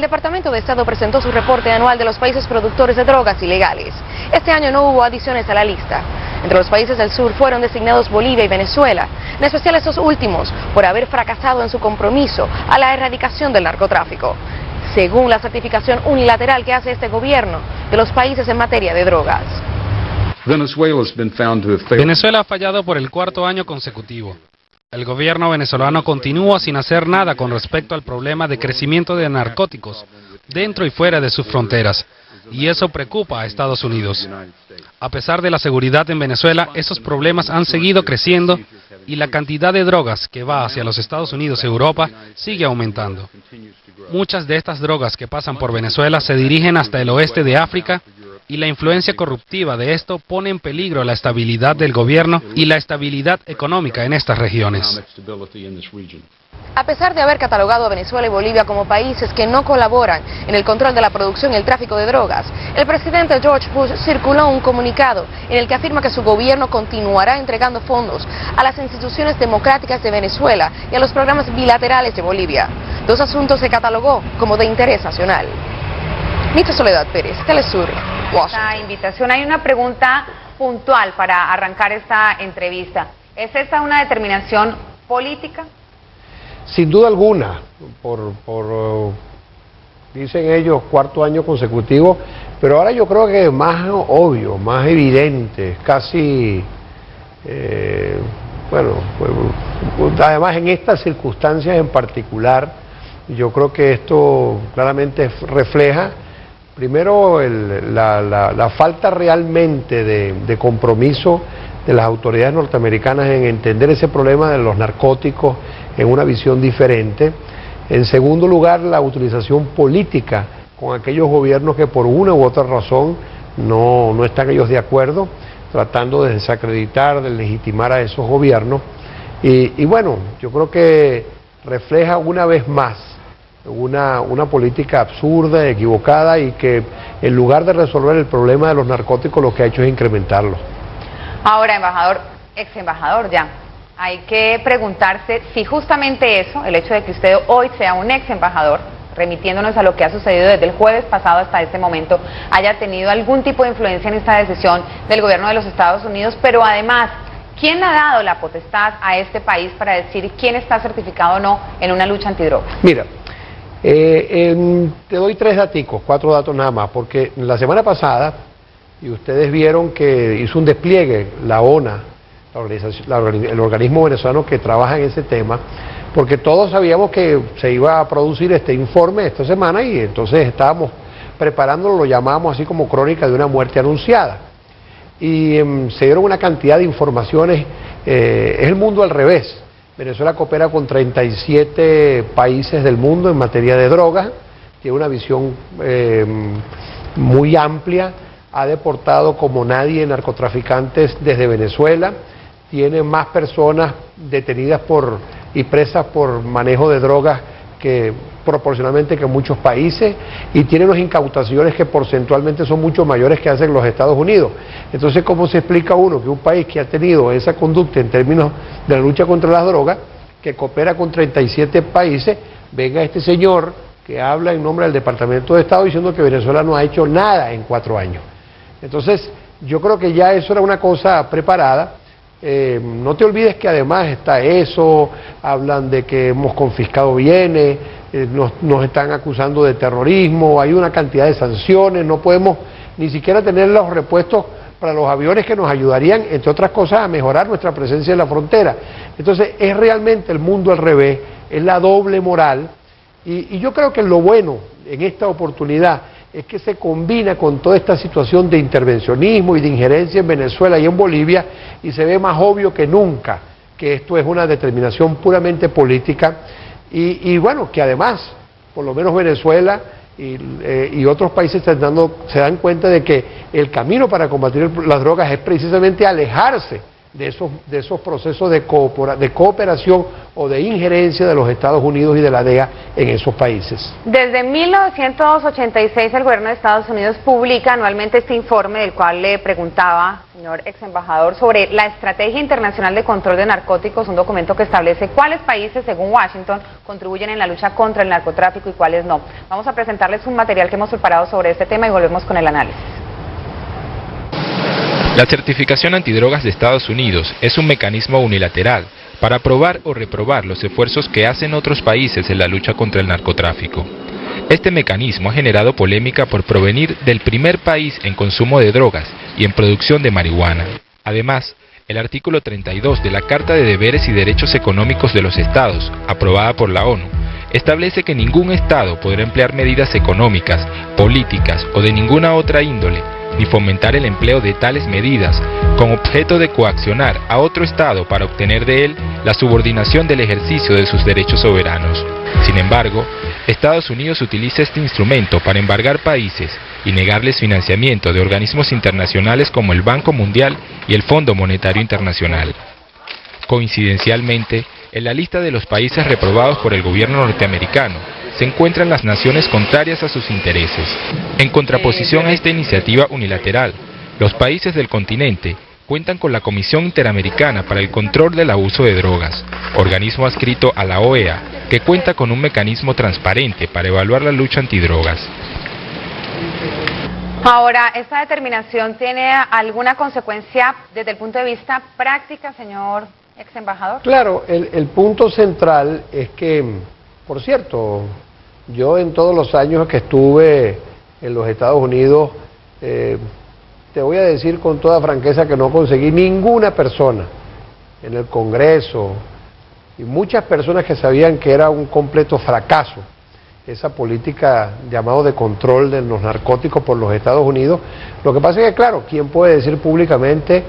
El Departamento de Estado presentó su reporte anual de los países productores de drogas ilegales. Este año no hubo adiciones a la lista. Entre los países del sur fueron designados Bolivia y Venezuela, en especial estos últimos, por haber fracasado en su compromiso a la erradicación del narcotráfico, según la certificación unilateral que hace este gobierno de los países en materia de drogas. Venezuela ha fallado por el cuarto año consecutivo. El gobierno venezolano continúa sin hacer nada con respecto al problema de crecimiento de narcóticos dentro y fuera de sus fronteras, y eso preocupa a Estados Unidos. A pesar de la seguridad en Venezuela, esos problemas han seguido creciendo y la cantidad de drogas que va hacia los Estados Unidos y Europa sigue aumentando. Muchas de estas drogas que pasan por Venezuela se dirigen hasta el oeste de África, y la influencia corruptiva de esto pone en peligro la estabilidad del gobierno y la estabilidad económica en estas regiones. A pesar de haber catalogado a Venezuela y Bolivia como países que no colaboran en el control de la producción y el tráfico de drogas, el presidente George Bush circuló un comunicado en el que afirma que su gobierno continuará entregando fondos a las instituciones democráticas de Venezuela y a los programas bilaterales de Bolivia, dos asuntos que catalogó como de interés nacional. Nita Soledad Pérez, Telesur, Washington. Esta invitación, hay una pregunta puntual para arrancar esta entrevista. ¿Es esta una determinación política? Sin duda alguna, dicen ellos, cuarto año consecutivo, pero ahora yo creo que es más obvio, más evidente, casi, además en estas circunstancias en particular, yo creo que esto claramente refleja, primero, la falta realmente de compromiso de las autoridades norteamericanas en entender ese problema de los narcóticos en una visión diferente. En segundo lugar, la utilización política con aquellos gobiernos que por una u otra razón no están ellos de acuerdo, tratando de desacreditar, de legitimar a esos gobiernos. Y bueno, yo creo que refleja una vez más una política absurda, equivocada, y que en lugar de resolver el problema de los narcóticos lo que ha hecho es incrementarlo. Ahora, embajador, ex embajador ya, hay que preguntarse si justamente eso, el hecho de que usted hoy sea un ex embajador, remitiéndonos a lo que ha sucedido desde el jueves pasado hasta este momento, haya tenido algún tipo de influencia en esta decisión del gobierno de los Estados Unidos, pero además, ¿quién le ha dado la potestad a este país para decir quién está certificado o no en una lucha antidroga? Mira, te doy 4 datos nada más, porque la semana pasada, y ustedes vieron que hizo un despliegue la ONA, el organismo venezolano que trabaja en ese tema, porque todos sabíamos que se iba a producir este informe esta semana y entonces estábamos preparándolo, lo llamábamos así como crónica de una muerte anunciada. Y se dieron una cantidad de informaciones, es el mundo al revés. Venezuela coopera con 37 países del mundo en materia de drogas, tiene una visión muy amplia, ha deportado como nadie narcotraficantes desde Venezuela, tiene más personas detenidas y presas por manejo de drogas que proporcionalmente que muchos países, y tiene unas incautaciones que porcentualmente son mucho mayores que hacen los Estados Unidos. Entonces, ¿cómo se explica uno que un país que ha tenido esa conducta en términos de la lucha contra las drogas, que coopera con 37 países, venga este señor que habla en nombre del Departamento de Estado diciendo que Venezuela no ha hecho nada en 4 años? Entonces, yo creo que ya eso era una cosa preparada. No te olvides que además está eso, hablan de que hemos confiscado bienes, nos están acusando de terrorismo, hay una cantidad de sanciones, no podemos ni siquiera tener los repuestos para los aviones que nos ayudarían, entre otras cosas, a mejorar nuestra presencia en la frontera. Entonces, es realmente el mundo al revés, es la doble moral, y yo creo que lo bueno en esta oportunidad es que se combina con toda esta situación de intervencionismo y de injerencia en Venezuela y en Bolivia, y se ve más obvio que nunca que esto es una determinación puramente política, y bueno, que además, por lo menos Venezuela y otros países se dan cuenta de que el camino para combatir las drogas es precisamente alejarse de esos procesos de cooperación o de injerencia de los Estados Unidos y de la DEA en esos países. Desde 1986 el gobierno de Estados Unidos publica anualmente este informe del cual le preguntaba, señor ex embajador, sobre la Estrategia Internacional de Control de Narcóticos, un documento que establece cuáles países, según Washington, contribuyen en la lucha contra el narcotráfico y cuáles no. Vamos a presentarles un material que hemos preparado sobre este tema y volvemos con el análisis. La certificación antidrogas de Estados Unidos es un mecanismo unilateral para aprobar o reprobar los esfuerzos que hacen otros países en la lucha contra el narcotráfico. Este mecanismo ha generado polémica por provenir del primer país en consumo de drogas y en producción de marihuana. Además, el artículo 32 de la Carta de Deberes y Derechos Económicos de los Estados, aprobada por la ONU, establece que ningún Estado podrá emplear medidas económicas, políticas o de ninguna otra índole, ni fomentar el empleo de tales medidas con objeto de coaccionar a otro Estado para obtener de él la subordinación del ejercicio de sus derechos soberanos. Sin embargo, Estados Unidos utiliza este instrumento para embargar países y negarles financiamiento de organismos internacionales como el Banco Mundial y el Fondo Monetario Internacional. Coincidencialmente, en la lista de los países reprobados por el gobierno norteamericano se encuentran las naciones contrarias a sus intereses. En contraposición a esta iniciativa unilateral, los países del continente cuentan con la Comisión Interamericana para el Control del Abuso de Drogas, organismo adscrito a la OEA, que cuenta con un mecanismo transparente para evaluar la lucha antidrogas. Ahora, ¿esta determinación tiene alguna consecuencia desde el punto de vista práctica, señor ex embajador? Claro, el punto central es que, por cierto, yo en todos los años que estuve en los Estados Unidos, te voy a decir con toda franqueza que no conseguí ninguna persona en el Congreso y muchas personas que sabían que era un completo fracaso esa política llamado de control de los narcóticos por los Estados Unidos. Lo que pasa es que, claro, ¿quién puede decir públicamente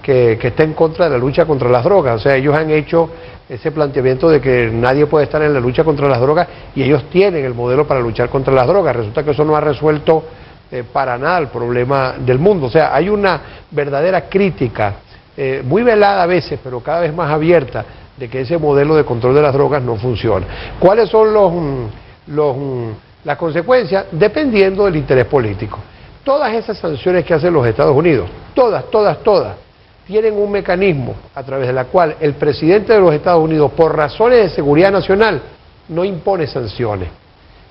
que está en contra de la lucha contra las drogas? O sea, ellos han hecho ese planteamiento de que nadie puede estar en la lucha contra las drogas y ellos tienen el modelo para luchar contra las drogas. Resulta que eso no ha resuelto para nada el problema del mundo. O sea, hay una verdadera crítica, muy velada a veces, pero cada vez más abierta, de que ese modelo de control de las drogas no funciona. ¿Cuáles son las consecuencias? Dependiendo del interés político. Todas esas sanciones que hacen los Estados Unidos, todas, tienen un mecanismo a través de la cual el presidente de los Estados Unidos, por razones de seguridad nacional, no impone sanciones.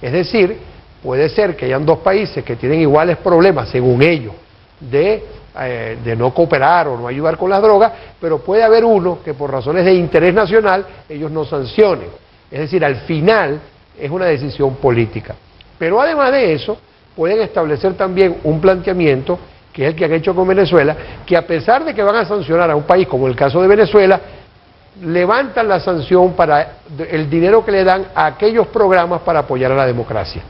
Es decir, puede ser que hayan dos países que tienen iguales problemas, según ellos, de no cooperar o no ayudar con las drogas, pero puede haber uno que por razones de interés nacional ellos no sancionen. Es decir, al final es una decisión política. Pero además de eso, pueden establecer también un planteamiento, que es el que han hecho con Venezuela, que a pesar de que van a sancionar a un país como el caso de Venezuela, levantan la sanción para el dinero que le dan a aquellos programas para apoyar a la democracia.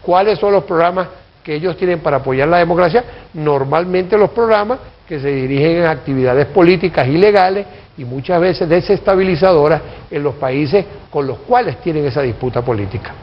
¿Cuáles son los programas que ellos tienen para apoyar la democracia? Normalmente los programas que se dirigen a actividades políticas ilegales y muchas veces desestabilizadoras en los países con los cuales tienen esa disputa política.